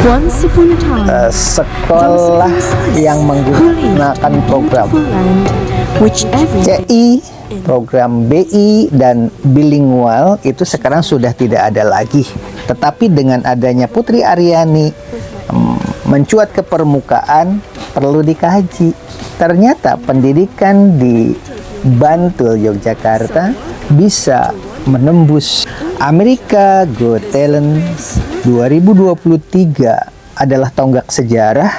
Once upon a time, sekolah yang menggunakan program CI, program BI, dan bilingual itu sekarang sudah tidak ada lagi. Tetapi dengan adanya Putri Aryani mencuat ke permukaan, perlu dikaji. Ternyata pendidikan di Bantul, Yogyakarta bisa menembus Amerika Got Talent 2023 adalah tonggak sejarah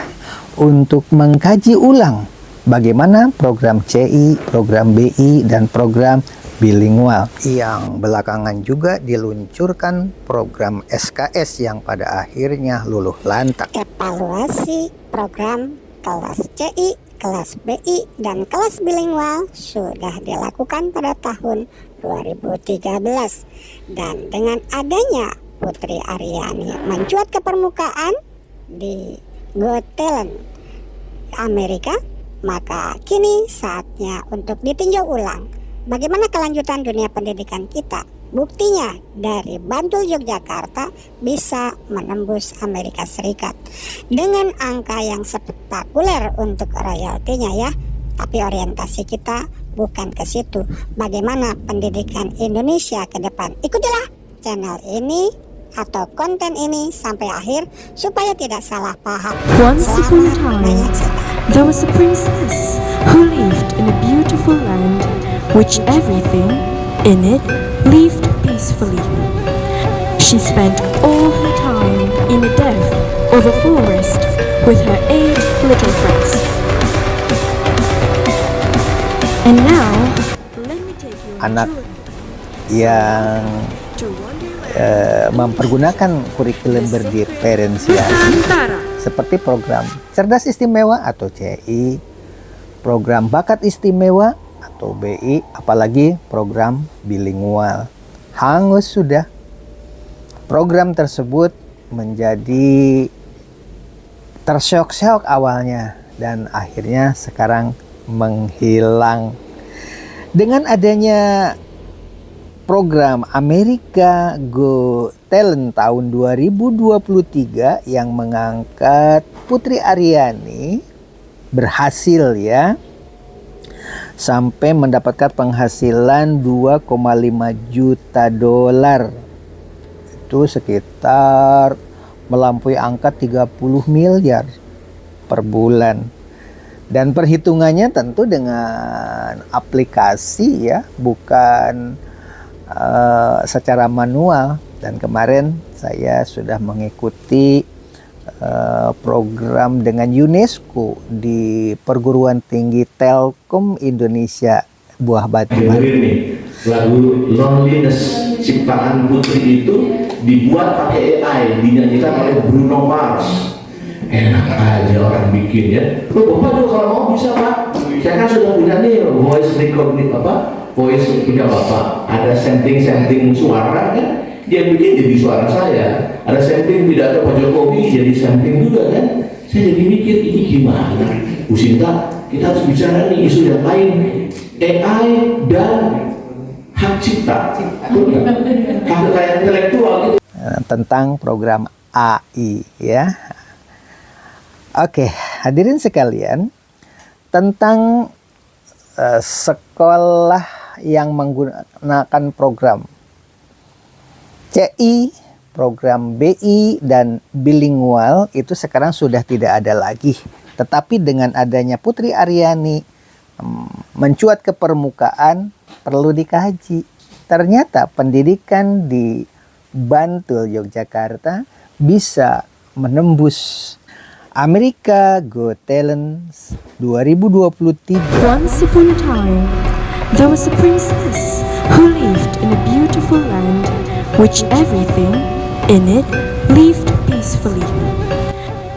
untuk mengkaji ulang bagaimana program CI, program BI, dan program bilingual. Yang belakangan juga diluncurkan program SKS yang pada akhirnya luluh lantak. Evaluasi program kelas CI, kelas BI, dan kelas bilingual sudah dilakukan pada tahun 2013. Dan dengan adanya Putri Aryani mencuat ke permukaan di Got Talent Amerika, maka kini saatnya untuk ditinjau ulang bagaimana kelanjutan dunia pendidikan kita. Buktinya dari Bantul Yogyakarta bisa menembus Amerika Serikat dengan angka yang spektakuler untuk royaltinya ya. Tapi orientasi kita bukan ke situ. Bagaimana pendidikan Indonesia ke depan? Ikutilah channel ini atau konten ini sampai akhir supaya tidak salah paham. Once upon a time, there was a princess who lived in a beautiful land, which everything in it lived peacefully. She spent all her time in the depth of a forest with her 8 little friends. And now, let me take you on a Anak journey yang to Wonderland. mempergunakan kurikulum berdiferensiasi Nusantara. seperti program Cerdas Istimewa atau CI, program Bakat Istimewa atau BI, apalagi program bilingual. Hangus sudah. Program tersebut menjadi tersyok-syok awalnya dan akhirnya sekarang menghilang. Dengan adanya program Amerika Got Talent tahun 2023 yang mengangkat Putri Aryani berhasil ya, sampai mendapatkan penghasilan 2,5 juta dolar. Itu sekitar melampaui angka 30 miliar per bulan. Dan perhitungannya tentu dengan aplikasi ya, bukan secara manual. Dan kemarin saya sudah mengikuti program dengan UNESCO di perguruan tinggi Telkom Indonesia Buah Batu. Ini lagu Loneliness ciptaan Putri itu dibuat pakai AI, dinyanyikan oleh Bruno Mars. Enak aja orang bikin ya. Loh, Bapak juga kalau mau bisa Pak. Saya kan sudah punya nih voice recording voice punya Bapak. Ada sampling suara kan. Dia bikin jadi suara saya. Ada sampling pidato Pak Jokowi jadi sampling juga kan. Saya jadi mikir ini gimana? Bu Sinta, kita harus bicara nih isu yang lain. AI dan hak cipta. Hak kekayaan intelektual gitu. Tentang program AI ya. Oke, hadirin sekalian, tentang sekolah yang menggunakan program CI, program BI, dan bilingual itu sekarang sudah tidak ada lagi. Tetapi dengan adanya Putri Aryani mencuat ke permukaan, perlu dikaji. Ternyata pendidikan di Bantul, Yogyakarta bisa menembus Amerika Got Talent 2023. Once upon a time, there was a princess who lived in a beautiful land, which everything in it lived peacefully.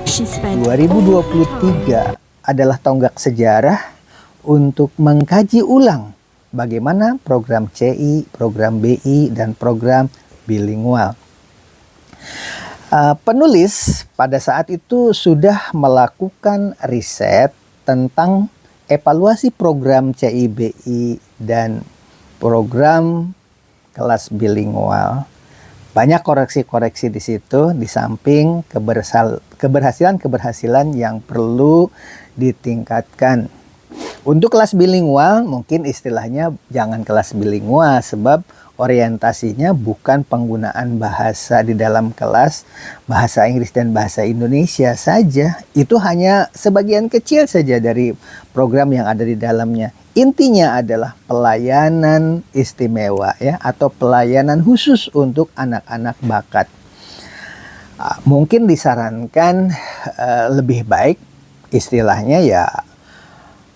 She spent all her time 2023 adalah tonggak sejarah untuk mengkaji ulang bagaimana program CI, program BI, dan program bilingual. Penulis pada saat itu sudah melakukan riset tentang evaluasi program CIBI dan program kelas bilingual Banyak koreksi-koreksi di situ, di samping keberhasilan-keberhasilan yang perlu ditingkatkan. Untuk kelas bilingual mungkin istilahnya jangan kelas bilingual, sebab orientasinya bukan penggunaan bahasa di dalam kelas, bahasa Inggris dan bahasa Indonesia saja. Itu hanya sebagian kecil saja dari program yang ada di dalamnya. Intinya adalah pelayanan istimewa ya, atau pelayanan khusus untuk anak-anak bakat. Mungkin disarankan lebih baik istilahnya ya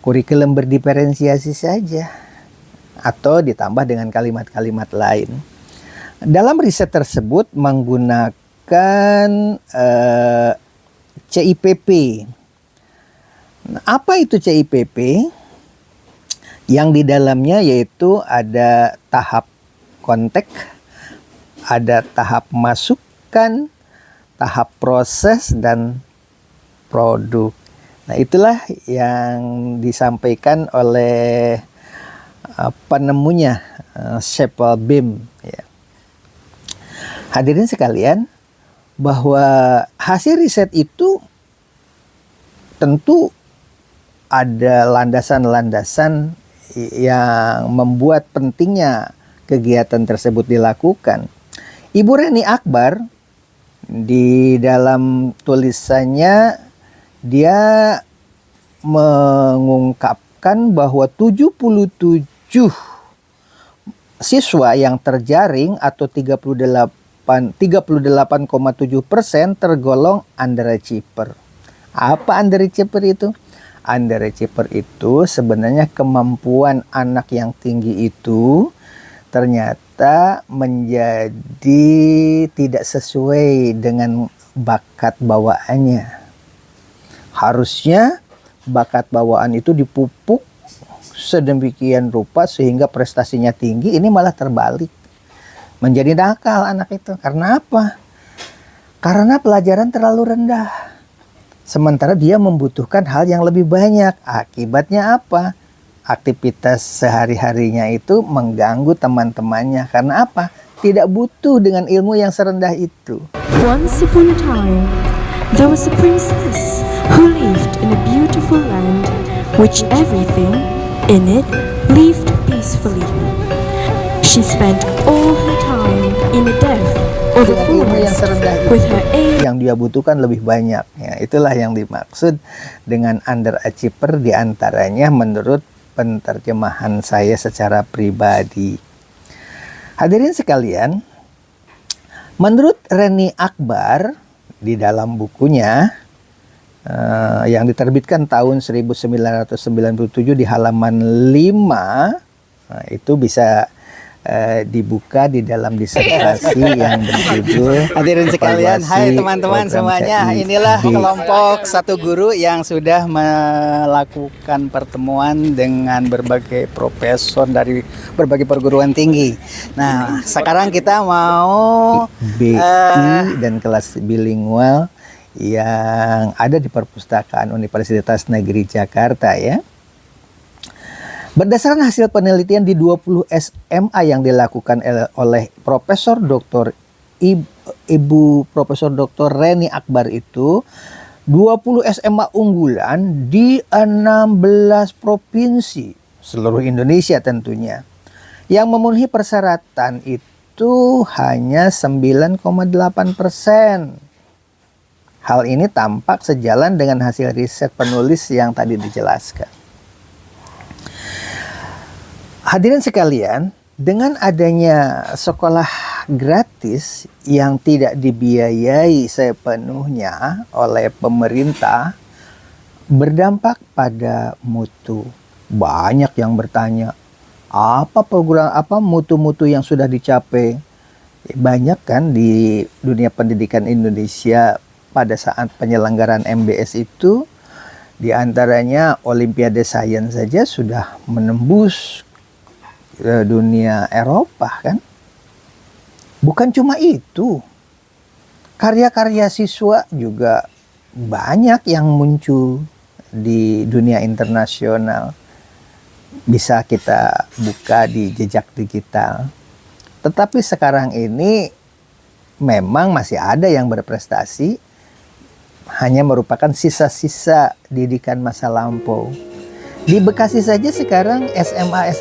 kurikulum berdiferensiasi saja, atau ditambah dengan kalimat-kalimat lain. Dalam riset tersebut menggunakan CIPP. Nah, apa itu CIPP? Yang di dalamnya yaitu ada tahap kontek, ada tahap masukan, tahap proses, dan produk. Nah, itulah yang disampaikan oleh penemunya, Shepard Bim. Ya. Hadirin sekalian, bahwa hasil riset itu tentu ada landasan-landasan yang membuat pentingnya kegiatan tersebut dilakukan. Ibu Reni Akbar di dalam tulisannya dia mengungkapkan bahwa 77 siswa yang terjaring atau 38,7% tergolong underachiever. Apa underachiever itu? Underachiever itu sebenarnya kemampuan anak yang tinggi itu ternyata menjadi tidak sesuai dengan bakat bawaannya. Harusnya bakat bawaan itu dipupuk sedemikian rupa sehingga prestasinya tinggi, ini malah terbalik. Menjadi nakal anak itu. Karena apa? Karena pelajaran terlalu rendah. Sementara dia membutuhkan hal yang lebih banyak. Akibatnya apa? Aktivitas sehari-harinya itu mengganggu teman-temannya. Karena apa? Tidak butuh dengan ilmu yang serendah itu. Once upon a time, there was a princess who lived in a beautiful land, which everything in it lived peacefully. She spent all her time in the depth of the forest with her aim. Yang dia butuhkan lebih banyak. Ya, itulah yang dimaksud dengan underachiever, diantaranya menurut penerjemahan saya secara pribadi. Hadirin sekalian, menurut Reni Akbar di dalam bukunya yang diterbitkan tahun 1997 di halaman 5, itu bisa dibuka di dalam disertasi yang berjudul hadirin sekalian, hai teman-teman semuanya, inilah kelompok satu guru yang sudah melakukan pertemuan dengan berbagai profesor dari berbagai perguruan tinggi. Nah, sekarang kita mau BI dan kelas bilingual yang ada di Perpustakaan Universitas Negeri Jakarta ya. Berdasarkan hasil penelitian di 20 SMA yang dilakukan oleh Profesor Dr. Ibu Profesor Dr. Reni Akbar itu, 20 SMA unggulan di 16 provinsi seluruh Indonesia tentunya. Yang memenuhi persyaratan itu hanya 9,8%. Hal ini tampak sejalan dengan hasil riset penulis yang tadi dijelaskan. Hadirin sekalian, dengan adanya sekolah gratis yang tidak dibiayai sepenuhnya oleh pemerintah, berdampak pada mutu. Banyak yang bertanya, apa mutu-mutu yang sudah dicapai? Banyak kan di dunia pendidikan Indonesia pada saat penyelenggaraan MBS itu, di antaranya Olimpiade Sains saja sudah menembus dunia Eropa kan. Bukan cuma itu, karya-karya siswa juga banyak yang muncul di dunia internasional. Bisa kita buka di jejak digital. Tetapi sekarang ini memang masih ada yang berprestasi, hanya merupakan sisa-sisa didikan masa lampau. Di Bekasi saja sekarang SMA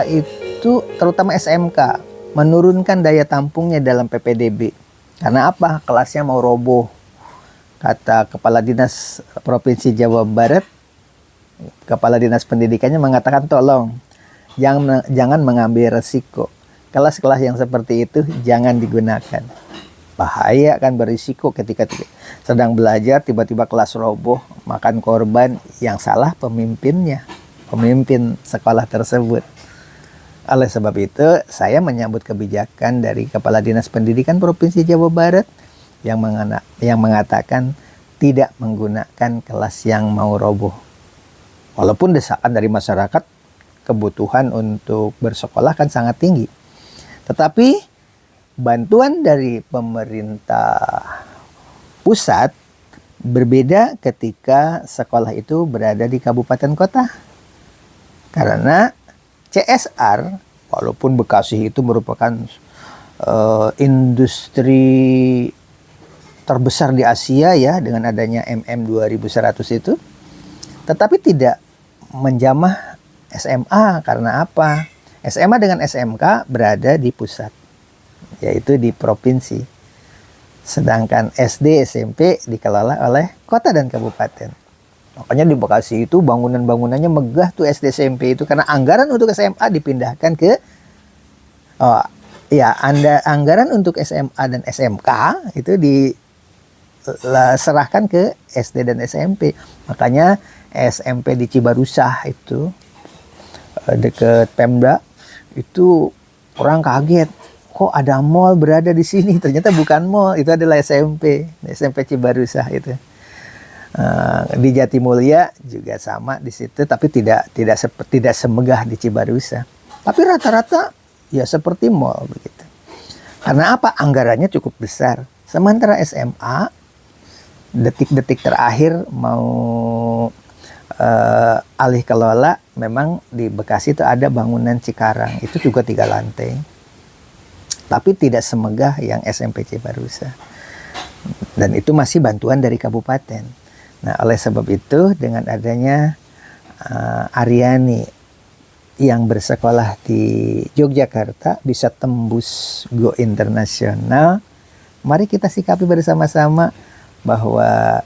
itu, terutama SMK, menurunkan daya tampungnya dalam PPDB. Karena apa? Kelasnya mau roboh. Kata Kepala Dinas Provinsi Jawa Barat, Kepala Dinas Pendidikannya mengatakan tolong jangan mengambil resiko. Kelas-kelas yang seperti itu jangan digunakan. Bahaya kan, berisiko ketika sedang belajar tiba-tiba kelas roboh, makan korban. Yang salah pemimpinnya, pemimpin sekolah tersebut. Oleh sebab itu saya menyambut kebijakan dari Kepala Dinas Pendidikan Provinsi Jawa Barat yang mengatakan tidak menggunakan kelas yang mau roboh. Walaupun desakan dari masyarakat, kebutuhan untuk bersekolah kan sangat tinggi. Tetapi bantuan dari pemerintah pusat berbeda ketika sekolah itu berada di kabupaten kota. Karena CSR, walaupun Bekasi itu merupakan industri terbesar di Asia ya, dengan adanya MM2100 itu, tetapi tidak menjamah SMA. Karena apa? SMA dengan SMK berada di pusat, yaitu di provinsi. Sedangkan SD, SMP dikelola oleh kota dan kabupaten. Makanya di Bekasi itu bangunan-bangunannya megah tuh SD SMP itu, karena anggaran untuk SMA dipindahkan ke anggaran untuk SMA dan SMK itu diserahkan ke SD dan SMP. Makanya SMP di Cibarusah itu dekat Pemda itu orang kaget, kok ada mall berada di sini? Ternyata bukan mall, itu adalah SMP Cibarusah itu. Di Jatimulya juga sama di situ, tapi tidak semegah di Cibarusah. Tapi rata-rata ya seperti mall begitu. Karena apa? Anggarannya cukup besar. Sementara SMA detik-detik terakhir mau alih kelola, memang di Bekasi itu ada bangunan Cikarang, itu juga 3 lantai. Tapi tidak semegah yang SMP Cibarusah. Dan itu masih bantuan dari kabupaten. Nah, oleh sebab itu dengan adanya Aryani yang bersekolah di Yogyakarta bisa tembus go internasional, mari kita sikapi bersama-sama bahwa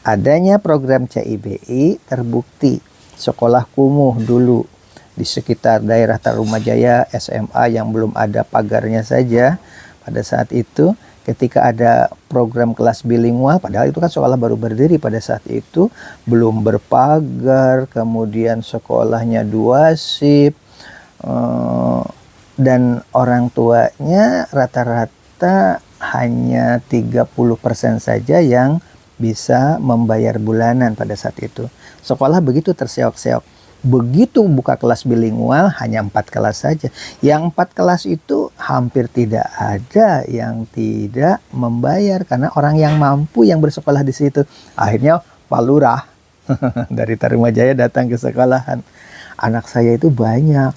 adanya program CIBI terbukti sekolah kumuh dulu di sekitar daerah Tarumajaya, SMA yang belum ada pagarnya saja pada saat itu. Ketika ada program kelas bilingual, padahal itu kan sekolah baru berdiri pada saat itu, belum berpagar, kemudian sekolahnya 2 shift, dan orang tuanya rata-rata hanya 30% saja yang bisa membayar bulanan pada saat itu. Sekolah begitu terseok-seok. Begitu buka kelas bilingual hanya 4 kelas saja. Yang 4 kelas itu hampir tidak ada yang tidak membayar, karena orang yang mampu yang bersekolah di situ. Akhirnya Pak Lurah dari Tarumajaya datang ke sekolahan. Anak saya itu banyak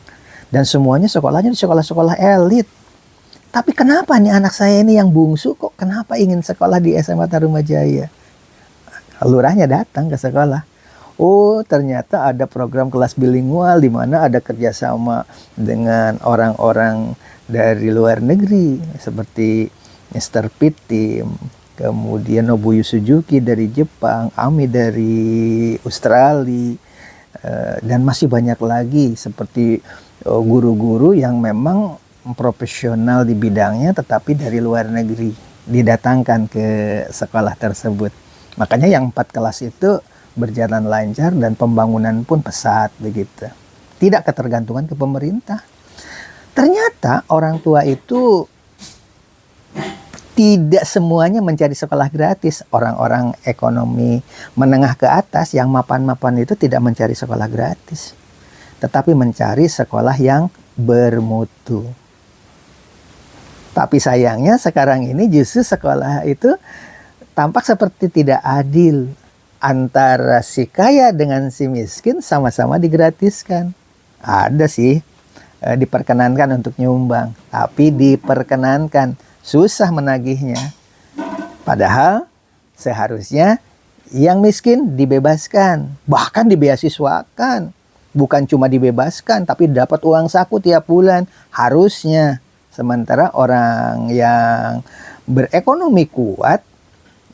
dan semuanya sekolahnya di sekolah-sekolah elit. Tapi kenapa nih anak saya ini yang bungsu kok kenapa ingin sekolah di SMA Tarumajaya? Lurahnya datang ke sekolah. Oh, ternyata ada program kelas bilingual di mana ada kerjasama dengan orang-orang dari luar negeri seperti Mr. Pitti, kemudian Nobuyu Suzuki dari Jepang, Ami dari Australia, dan masih banyak lagi seperti guru-guru yang memang profesional di bidangnya tetapi dari luar negeri didatangkan ke sekolah tersebut. Makanya yang 4 kelas itu berjalan lancar dan pembangunan pun pesat begitu. Tidak ketergantungan ke pemerintah. Ternyata orang tua itu tidak semuanya mencari sekolah gratis. Orang-orang ekonomi menengah ke atas yang mapan-mapan itu tidak mencari sekolah gratis, tetapi mencari sekolah yang bermutu. Tapi sayangnya sekarang ini justru sekolah itu tampak seperti tidak adil. Antara si kaya dengan si miskin sama-sama digratiskan. Ada sih diperkenankan untuk nyumbang, tapi diperkenankan susah menagihnya. Padahal seharusnya yang miskin dibebaskan, bahkan dibeasiswakan. Bukan cuma dibebaskan, tapi dapat uang saku tiap bulan. Harusnya. Sementara orang yang berekonomi kuat,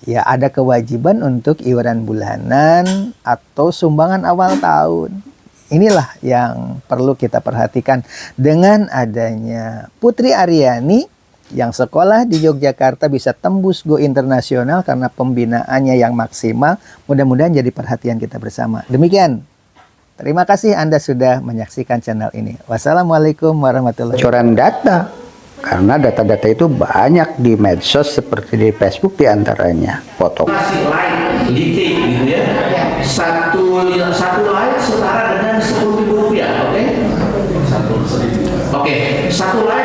ya ada kewajiban untuk iuran bulanan atau sumbangan awal tahun. Inilah yang perlu kita perhatikan. Dengan adanya Putri Aryani yang sekolah di Yogyakarta bisa tembus go internasional karena pembinaannya yang maksimal. Mudah-mudahan jadi perhatian kita bersama. Demikian. Terima kasih Anda sudah menyaksikan channel ini. Wassalamualaikum warahmatullahi wabarakatuh. Bocoran data, karena data-data itu banyak di medsos seperti di Facebook diantaranya. Foto. Masih light, leaking gitu ya. Satu light setara dengan Rp10.000, oke? Satu light